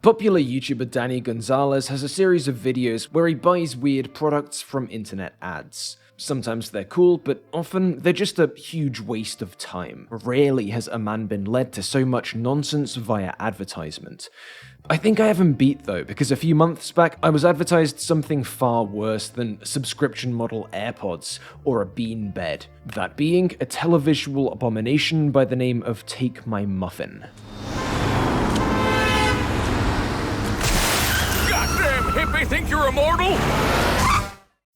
Popular YouTuber Danny Gonzalez has a series of videos where he buys weird products from internet ads. Sometimes they're cool, but often they're just a huge waste of time. Rarely has a man been led to so much nonsense via advertisement. I think I have him beat though, because a few months back I was advertised something far worse than subscription model AirPods or a bean bed. That being a televisual abomination by the name of Take My Muffin. Hippie think you're immortal?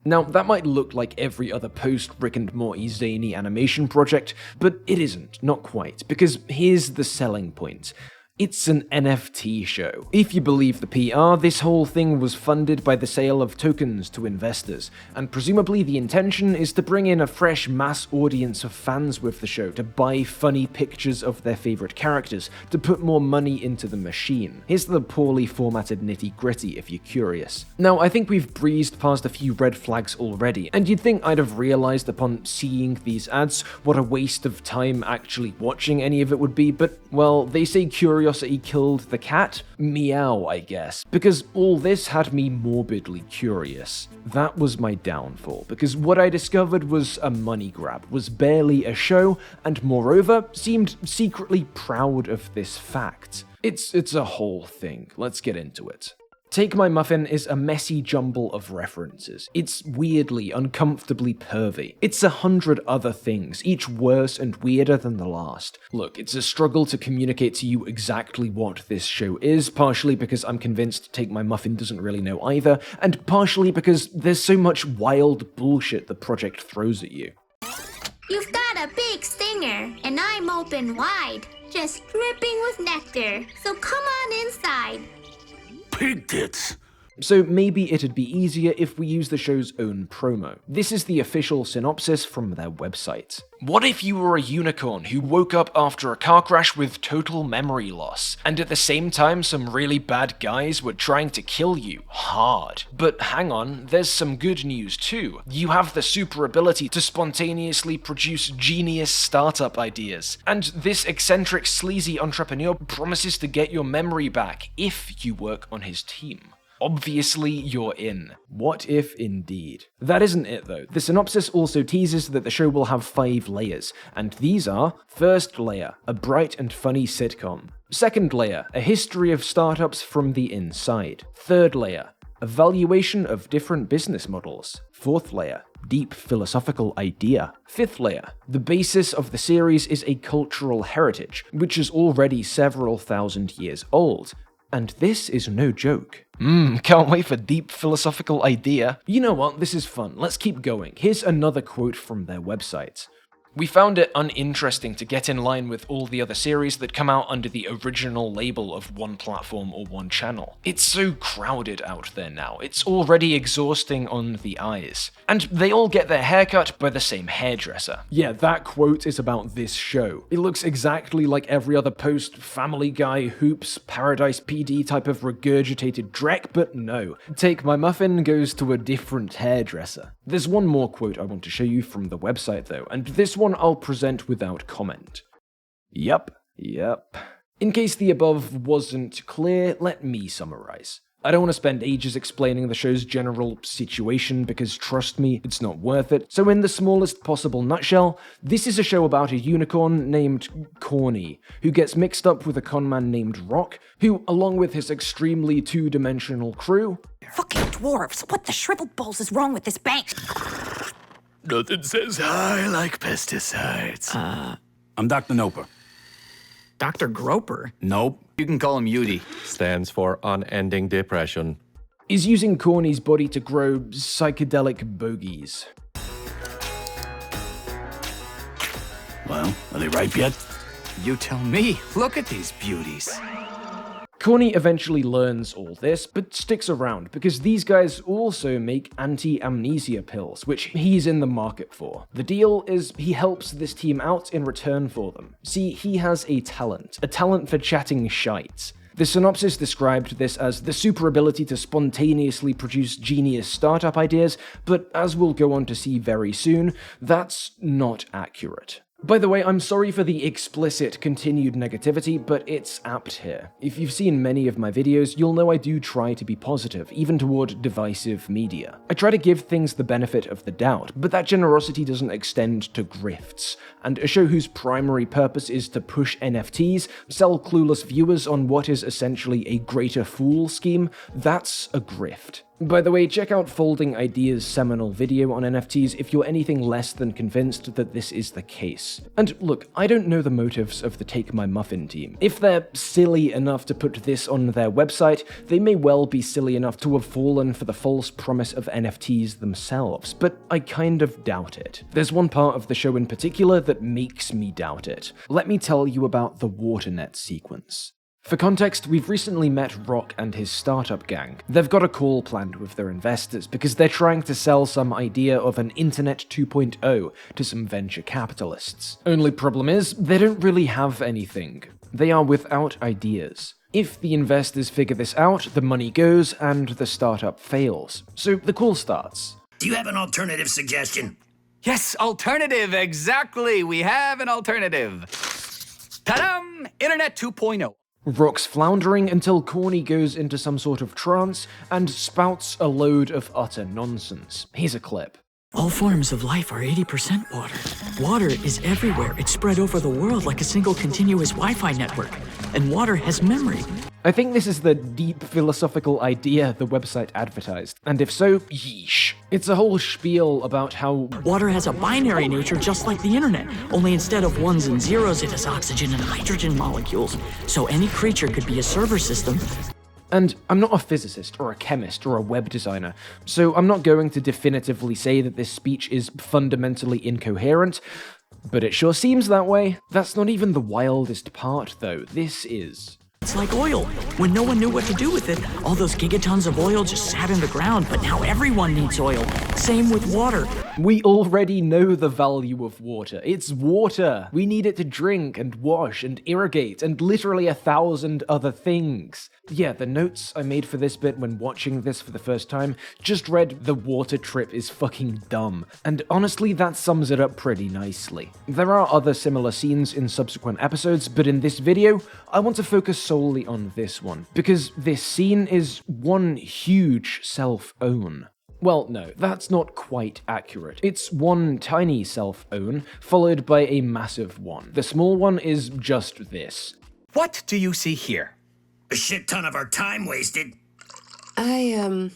Now, that might look like every other post-Rick and Morty zany animation project, but it isn't, not quite, because here's the selling point. It's an NFT show. If you believe the PR, this whole thing was funded by the sale of tokens to investors, and presumably the intention is to bring in a fresh mass audience of fans with the show to buy funny pictures of their favorite characters, to put more money into the machine. Here's the poorly formatted nitty-gritty if you're curious. Now, I think we've breezed past a few red flags already, and you'd think I'd have realized upon seeing these ads what a waste of time actually watching any of it would be, but, well, they say curiosity killed the cat? Meow, I guess. Because all this had me morbidly curious. That was my downfall, because what I discovered was a money grab, was barely a show, and moreover, seemed secretly proud of this fact. It's a whole thing. Let's get into it. Take My Muffin is a messy jumble of references. It's weirdly, uncomfortably pervy. It's 100 other things, each worse and weirder than the last. Look, it's a struggle to communicate to you exactly what this show is, partially because I'm convinced Take My Muffin doesn't really know either, and partially because there's so much wild bullshit the project throws at you. You've got a big stinger, and I'm open wide, just dripping with nectar, so come on inside. Pig tits. So maybe it'd be easier if we use the show's own promo. This is the official synopsis from their website. What if you were a unicorn who woke up after a car crash with total memory loss, and at the same time some really bad guys were trying to kill you hard? But hang on, there's some good news too. You have the super ability to spontaneously produce genius startup ideas, and this eccentric sleazy entrepreneur promises to get your memory back if you work on his team. Obviously, you're in. What if indeed? That isn't it though. The synopsis also teases that the show will have 5 layers, and these are: first layer, a bright and funny sitcom. Second layer, a history of startups from the inside. Third layer, evaluation of different business models. Fourth layer, deep philosophical idea. Fifth layer, the basis of the series is a cultural heritage, which is already several thousand years old. And this is no joke. Can't wait for deep philosophical idea. You know what, this is fun, let's keep going. Here's another quote from their website. We found it uninteresting to get in line with all the other series that come out under the original label of one platform or one channel. It's so crowded out there now, it's already exhausting on the eyes. And they all get their hair cut by the same hairdresser. Yeah, that quote is about this show. It looks exactly like every other post Family Guy, Hoops, Paradise PD type of regurgitated dreck, but no. Take My Muffin goes to a different hairdresser. There's one more quote I want to show you from the website though, and this one I'll present without comment. Yep. In case the above wasn't clear, let me summarize. I don't want to spend ages explaining the show's general situation because trust me, it's not worth it. So in the smallest possible nutshell, this is a show about a unicorn named Corny, who gets mixed up with a conman named Rock, who, along with his extremely two-dimensional crew... Fucking dwarves! What the shriveled balls is wrong with this bank? Nothing says I like pesticides. I'm Dr. Noper. Dr. Groper? Nope. You can call him Yudi. Stands for unending depression. Is using Corny's body to grow psychedelic bogies. Well, are they ripe yet? You tell me. Look at these beauties. Corny eventually learns all this, but sticks around because these guys also make anti-amnesia pills, which he's in the market for. The deal is he helps this team out in return for them. See, he has a talent for chatting shite. The synopsis described this as the super ability to spontaneously produce genius startup ideas, but as we'll go on to see very soon, that's not accurate. By the way, I'm sorry for the explicit continued negativity, but it's apt here. If you've seen many of my videos, you'll know I do try to be positive, even toward divisive media. I try to give things the benefit of the doubt, but that generosity doesn't extend to grifts. And a show whose primary purpose is to push NFTs, sell clueless viewers on what is essentially a greater fool scheme, that's a grift. By the way, check out Folding Ideas' seminal video on NFTs if you're anything less than convinced that this is the case. And look, I don't know the motives of the Take My Muffin team. If they're silly enough to put this on their website, they may well be silly enough to have fallen for the false promise of NFTs themselves, but I kind of doubt it. There's one part of the show in particular that makes me doubt it. Let me tell you about the waternet sequence. For context, we've recently met Rock and his startup gang. They've got a call planned with their investors because they're trying to sell some idea of an Internet 2.0 to some venture capitalists. Only problem is, they don't really have anything. They are without ideas. If the investors figure this out, the money goes and the startup fails. So the call starts. Do you have an alternative suggestion? Yes, alternative, exactly. We have an alternative. Ta-dam! Internet 2.0. Rock's floundering until Corny goes into some sort of trance and spouts a load of utter nonsense. Here's a clip. All forms of life are 80% water. Water is everywhere. It's spread over the world like a single continuous Wi-Fi network. And water has memory. I think this is the deep philosophical idea the website advertised, and if so, yeesh. It's a whole spiel about how water has a binary nature just like the internet, only instead of ones and zeros, it has oxygen and hydrogen molecules. So any creature could be a server system. And I'm not a physicist or a chemist or a web designer, so I'm not going to definitively say that this speech is fundamentally incoherent, but it sure seems that way. That's not even the wildest part, though. This is. It's like oil. When no one knew what to do with it, all those gigatons of oil just sat in the ground, but now everyone needs oil. Same with water. We already know the value of water. It's water. We need it to drink and wash and irrigate and literally 1,000 other things. Yeah, the notes I made for this bit when watching this for the first time just read the water trip is fucking dumb. And honestly, that sums it up pretty nicely. There are other similar scenes in subsequent episodes, but in this video, I want to focus solely on this one, because this scene is one huge self-own. Well, no, that's not quite accurate. It's one tiny self-own, followed by a massive one. The small one is just this. What do you see here? A shit ton of our time wasted. I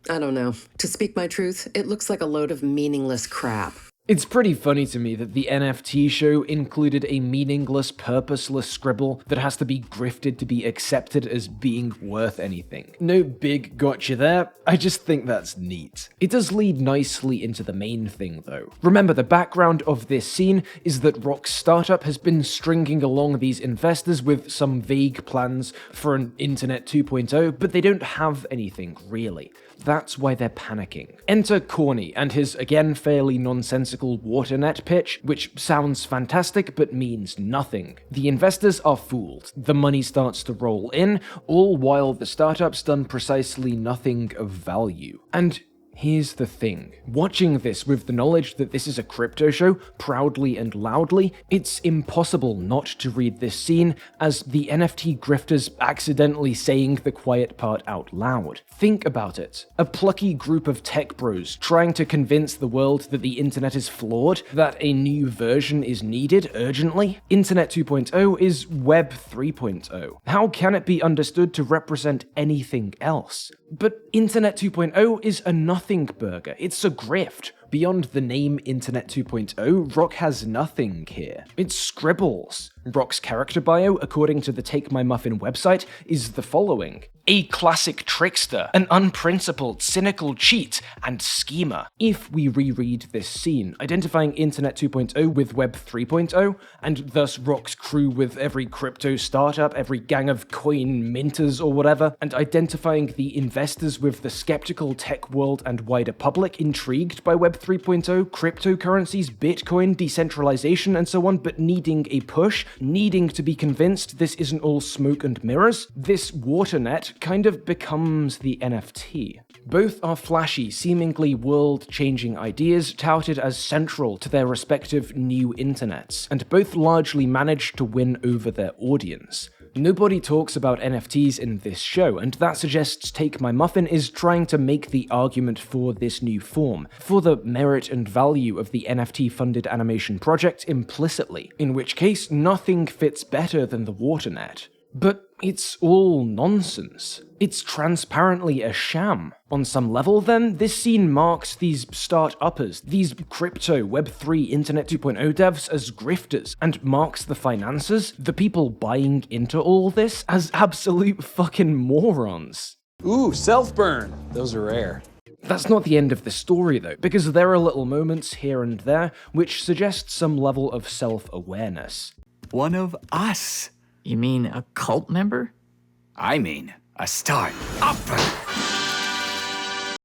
don't know. To speak my truth, it looks like a load of meaningless crap. It's pretty funny to me that the NFT show included a meaningless, purposeless scribble that has to be grifted to be accepted as being worth anything. No big gotcha there, I just think that's neat. It does lead nicely into the main thing though. Remember, the background of this scene is that Rock's startup has been stringing along these investors with some vague plans for an Internet 2.0, but they don't have anything really. That's why they're panicking. Enter Corny and his again fairly nonsensical waternet pitch, which sounds fantastic but means nothing. The investors are fooled. The money starts to roll in, all while the startup's done precisely nothing of value. And here's the thing. Watching this with the knowledge that this is a crypto show, proudly and loudly, it's impossible not to read this scene as the NFT grifters accidentally saying the quiet part out loud. Think about it. A plucky group of tech bros trying to convince the world that the internet is flawed, that a new version is needed urgently. Internet 2.0 is Web 3.0. How can it be understood to represent anything else? But Internet 2.0 is a nothing burger. It's a grift. Beyond the name Internet 2.0, Rock has nothing here. It's scribbles. Rock's character bio, according to the Take My Muffin website, is the following. A classic trickster, an unprincipled, cynical cheat, and schemer. If we reread this scene, identifying Internet 2.0 with Web 3.0, and thus Rock's crew with every crypto startup, every gang of coin minters or whatever, and identifying the investors with the skeptical tech world and wider public intrigued by Web 3.0, cryptocurrencies, Bitcoin, decentralization, and so on, but needing a push, needing to be convinced this isn't all smoke and mirrors, this waternet kind of becomes the NFT. Both are flashy, seemingly world-changing ideas touted as central to their respective new internets, and both largely manage to win over their audience. Nobody talks about NFTs in this show, and that suggests Take My Muffin is trying to make the argument for this new form, for the merit and value of the NFT-funded animation project implicitly, in which case nothing fits better than the waternet. But it's all nonsense. It's transparently a sham. On some level, then, this scene marks these start-uppers, these crypto Web3 Internet 2.0 devs as grifters, and marks the financiers, the people buying into all this, as absolute fucking morons. Ooh, self-burn. Those are rare. That's not the end of the story, though, because there are little moments here and there which suggest some level of self-awareness. One of us. You mean a cult member? I mean, a start-upper.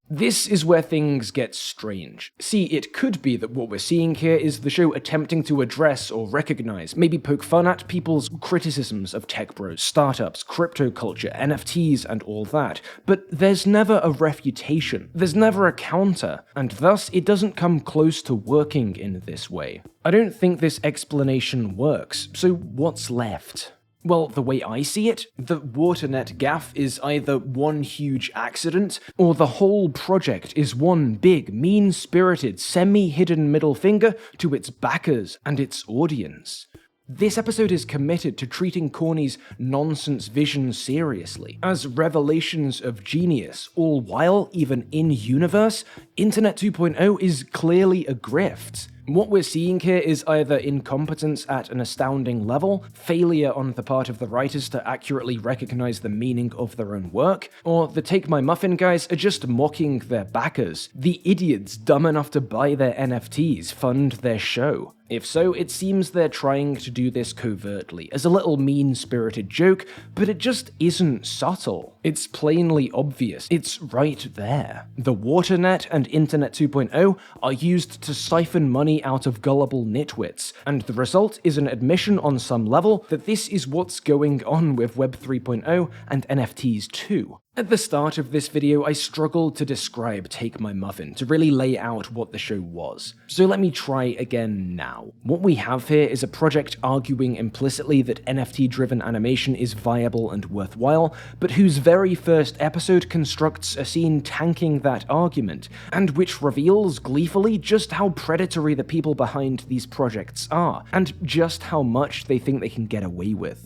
This is where things get strange. See, it could be that what we're seeing here is the show attempting to address or recognize, maybe poke fun at people's criticisms of tech bros, startups, crypto culture, NFTs, and all that, but there's never a refutation, there's never a counter, and thus it doesn't come close to working in this way. I don't think this explanation works, so what's left? Well, the way I see it, the waternet gaffe is either one huge accident, or the whole project is one big, mean-spirited, semi-hidden middle finger to its backers and its audience. This episode is committed to treating Corny's nonsense vision seriously, as revelations of genius, all while, even in-universe, Internet 2.0 is clearly a grift. What we're seeing here is either incompetence at an astounding level, failure on the part of the writers to accurately recognize the meaning of their own work, or the Take My Muffin guys are just mocking their backers, the idiots dumb enough to buy their NFTs, fund their show. If so, it seems they're trying to do this covertly, as a little mean-spirited joke, but it just isn't subtle. It's plainly obvious. It's right there. The waternet and Internet 2.0 are used to siphon money out of gullible nitwits, and the result is an admission on some level that this is what's going on with Web 3.0 and NFTs too. At the start of this video, I struggled to describe Take My Muffin, to really lay out what the show was. So let me try again now. What we have here is a project arguing implicitly that NFT-driven animation is viable and worthwhile, but whose very first episode constructs a scene tanking that argument, and which reveals gleefully just how predatory the people behind these projects are, and just how much they think they can get away with.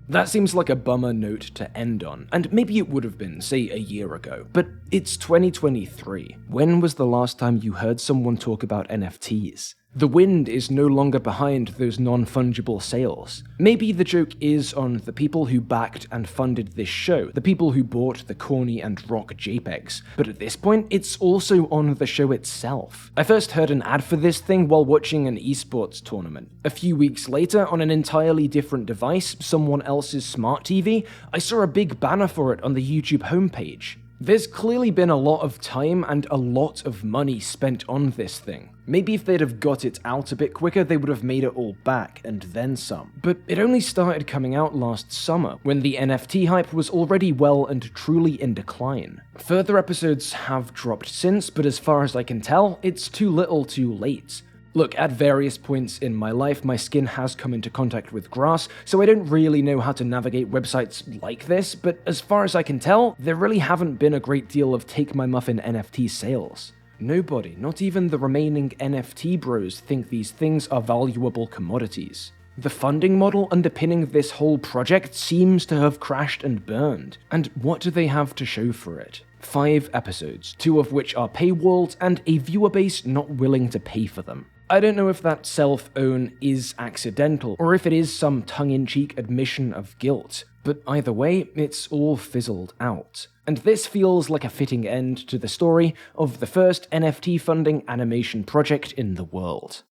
That seems like a bummer note to end on, and maybe it would have been, say, a year ago, but it's 2023. When was the last time you heard someone talk about NFTs? The wind is no longer behind those non-fungible sails. Maybe the joke is on the people who backed and funded this show, the people who bought the corny and rock JPEGs, but at this point, it's also on the show itself. I first heard an ad for this thing while watching an esports tournament. A few weeks later, on an entirely different device, someone else's smart TV, I saw a big banner for it on the YouTube homepage. There's clearly been a lot of time and a lot of money spent on this thing. Maybe if they'd have got it out a bit quicker, they would have made it all back, and then some. But it only started coming out last summer, when the NFT hype was already well and truly in decline. Further episodes have dropped since, but as far as I can tell, it's too little too late. Look, at various points in my life, my skin has come into contact with grass, so I don't really know how to navigate websites like this, but as far as I can tell, there really haven't been a great deal of Take My Muffin NFT sales. Nobody, not even the remaining NFT bros, think these things are valuable commodities. The funding model underpinning this whole project seems to have crashed and burned, and what do they have to show for it? 5 episodes, 2 of which are paywalled, and a viewer base not willing to pay for them. I don't know if that self-own is accidental, or if it is some tongue-in-cheek admission of guilt, but either way, it's all fizzled out. And this feels like a fitting end to the story of the first NFT funding animation project in the world.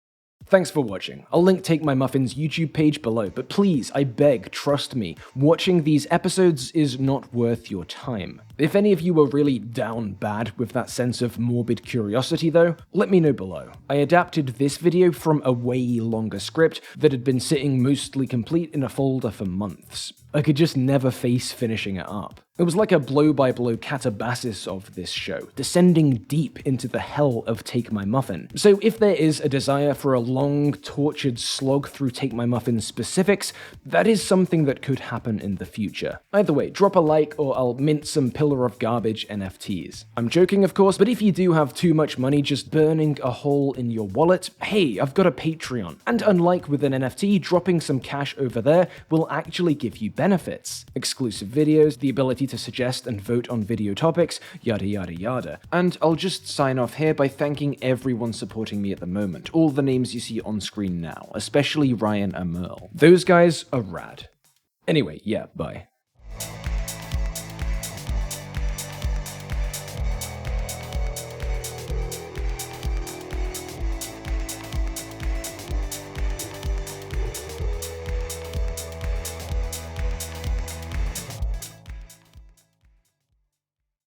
Thanks for watching. I'll link Take My Muffin's YouTube page below, but please, I beg, trust me, watching these episodes is not worth your time. If any of you were really down bad with that sense of morbid curiosity though, let me know below. I adapted this video from a way longer script that had been sitting mostly complete in a folder for months. I could just never face finishing it up. It was like a blow-by-blow catabasis of this show, descending deep into the hell of Take My Muffin. So if there is a desire for a long, tortured slog through Take My Muffin specifics, that is something that could happen in the future. Either way, drop a like or I'll mint some pillar of garbage NFTs. I'm joking of course, but if you do have too much money just burning a hole in your wallet, hey, I've got a Patreon. And unlike with an NFT, dropping some cash over there will actually give you benefits. Exclusive videos, the ability to suggest and vote on video topics, yada yada yada. And I'll just sign off here by thanking everyone supporting me at the moment, all the names you see on screen now, especially Ryan and Merle. Those guys are rad. Anyway, yeah, bye.